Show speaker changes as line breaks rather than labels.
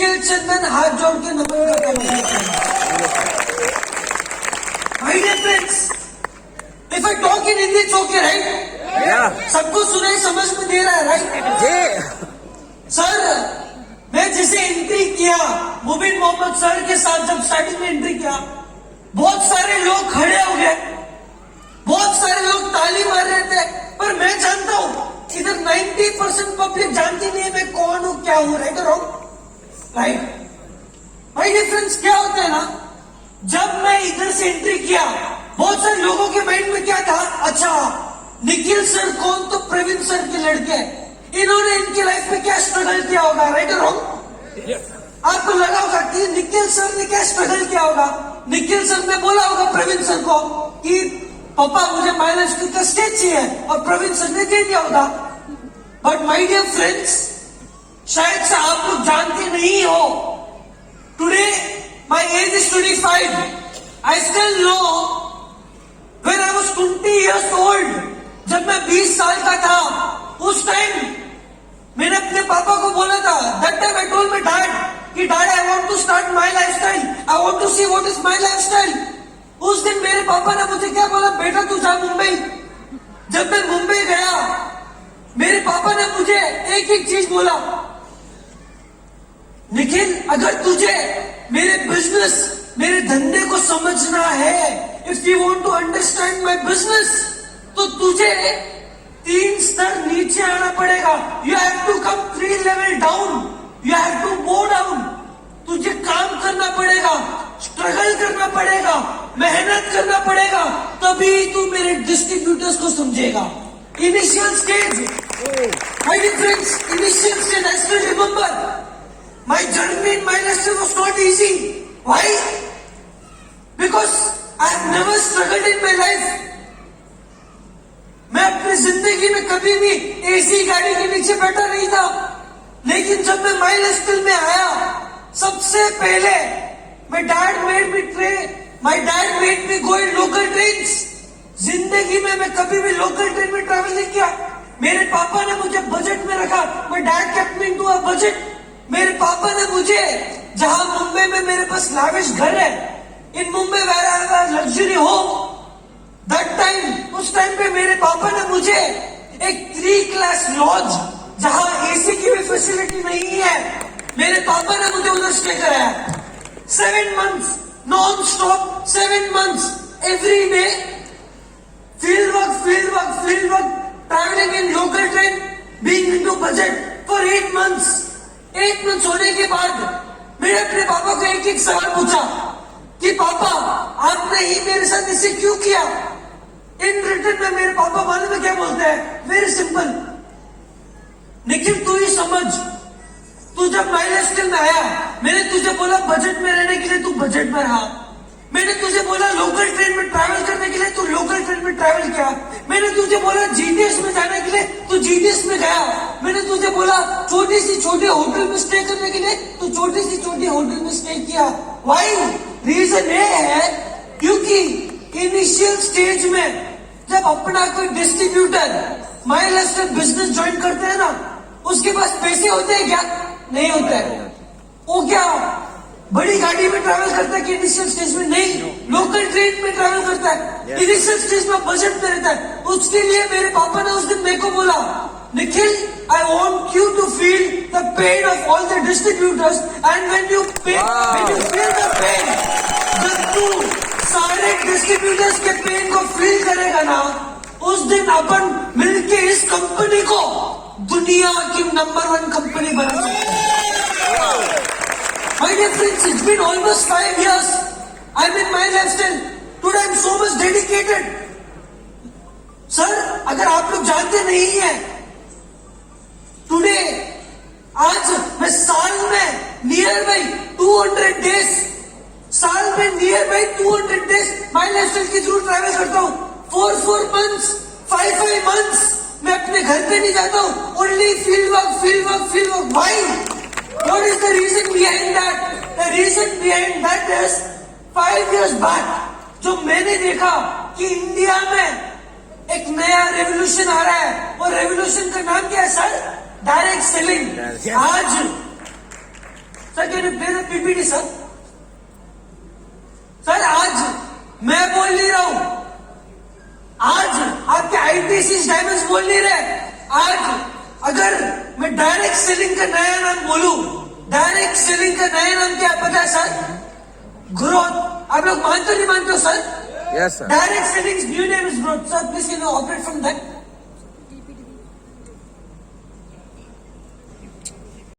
निखिल चंदन हाथ जोड़ के नमन करता हूं। My dear friends, if I talk in Hindi, it's okay, right? सबको सुनाई समझ में दे रहा है, right? सर, मैं जिसे एंट्री किया मुबीन मोहम्मद सर के साथ जब स्टार्टिंग में एंट्री किया, बहुत सारे लोग खड़े हो गए, बहुत सारे लोग ताली मार रहे थे, पर मैं जानता हूं इधर 90% पब्लिक जानती नहीं है मैं कौन हूं, क्या हूं, राइट और रॉन्ग, राइट? भाई डिफरेंस क्या होता है ना, जब मैं इधर से एंट्री किया बहुत सारे लोगों के माइंड में क्या था, अच्छा निखिल सर कौन, तो प्रवीण सर के लड़के, इन्होंने इनकी लाइफ में क्या स्ट्रगल किया होगा, राइट और रॉन्ग? आपको लगा होगा कि निखिल सर ने क्या स्ट्रगल किया होगा, निखिल सर ने बोला होगा प्रवीण सर को कि पापा मुझे माइलस्टोन का स्टेज चाहिए, और प्रवीण सर ने दे दिया होगा। बट माय डियर फ्रेंड्स, शायद से आप लोग जानते नहीं हो, today my age is 25, I still know when I was 20 years old, जब मैं 20 साल का था, उस टाइम मैंने अपने पापा को बोला था, that time I told my dad कि dad I want to start my lifestyle, I want to see what is my lifestyle. उस दिन मेरे पापा ने मुझे क्या बोला, बेटा तू जा मुंबई। जब मैं मुंबई गया, मेरे पापा ने मुझे एक एक चीज बोला, निखिल अगर तुझे मेरे बिजनेस, मेरे धंधे को समझना है, if you want to understand my business, तो तुझे 3 स्तर नीचे आना पड़ेगा, you have to come 3 level down, you have to go down, तुझे काम करना पड़ेगा, स्ट्रगल करना पड़ेगा, मेहनत करना पड़ेगा, तभी तू मेरे डिस्ट्रीब्यूटर्स को समझेगा। Initial stage, my dear friends, initial stage, I still remember my journey in my life was not easy. Why? Because I have never struggled in my life. मैं अपनी जिंदगी में कभी भी एसी गाड़ी के नीचे बैठा नहीं था, लेकिन जब मैं माइलस्टोन में आया, सबसे पहले my dad made me go in local trains. जिंदगी में मैं कभी भी लोकल ट्रेन में ट्रैवल नहीं किया। मेरे पापा ने मुझे बजट में रखा, my dad kept me into a budget. मेरे पापा ने मुझे, जहां मुंबई में मेरे पास लाविश घर है, in Mumbai where I have luxury home, that time, उस टाइम पे मेरे पापा ने मुझे एक 3 class लॉज, जहां एसी की भी फैसिलिटी नहीं है, मेरे पापा ने मुझे उधर स्टे कराया। 7 months non stop, 7 months every day, field work, travelling in local train, being into budget for 8 months। 8 months होने के बाद मैंने अपने पापा को एक सवाल पूछा कि पापा आपने ही मेरे साथ इसे क्यों किया? इन रिटर्न में मेरे पापा मालूम में क्या बोलते हैं? वेरी सिंपल, निखिल तू ही समझ, तू जब माइलस्टोन में आया, मैंने तुझे बोला बजट में रहने के लिए, तू बजट में रहा। मैंने तुझे बोला लोकल ट्रेन में ट्रैवल करने के लिए, तू लोकल ट्रेन में ट्रैवल किया। मैंने तुझे बोला जीटीएस में जाने के लिए, तू जीटीएस में गया। मैंने तुझे बोला छोटी सी छोटी होटल में स्टे करने के लिए, तू छोटी सी छोटी होटल में स्टे किया। व्हाई? रीजन ये है क्योंकि इनिशियल स्टेज में जब अपना कोई डिस्ट्रीब्यूटर माइलस्टोन बिजनेस ज्वाइन करते हैं ना, उसके पास पैसे होते हैं क्या? नहीं होता है। वो क्या बड़ी गाड़ी में ट्रैवल करता है कि इनिशियल स्टेज में? नहीं, लोकल ट्रेन में ट्रैवल करता है, इनिशियल स्टेज में बजट में रहता है। उसके लिए मेरे पापा ने उस दिन मेरे को बोला, Nikhil I want you to feel the pain of all the distributors, and when you feel the pain, जब तू सारे डिस्ट्रीब्यूटर्स के पेन को फील करेगा ना, उस दिन अपन मिलके इस कंपनी को दुनिया की नंबर 1 कंपनी बना सकते हैं। My dear friends, it's been almost 5 years. I'm in my lifestyle. Today I'm so much dedicated. Sir, अगर आप लोग जानते नहीं हैं, टुडे आज मैं साल में नियर बाई 200 days, साल में near by 200 days my lifestyle के थ्रू ट्रैवल करता हूँ। 4 months, 5 months मैं अपने घर पे नहीं जाता हूँ, only field work. Why? What is the reason behind that? The reason behind that is 5 years back, जो मैंने देखा कि इंडिया में एक नया रेवोल्यूशन आ रहा है, और रेवोल्यूशन का नाम क्या है सर? Direct selling. आज sir can you play the PPT sir? Sir आज मैं बोल नहीं रहा हूं, आज आपके आईपीसी डायमंड्स बोल नहीं रहे। आज अगर मैं डायरेक्ट सेलिंग का नया नाम बोलूं, डायरेक्ट सेलिंग का नया नाम क्या पता है सर? ग्रोथ। आप लोग मानते नहीं मानते हो sir?
Yes, sir.
Direct selling's new name is growth. Sir, please can you operate from that?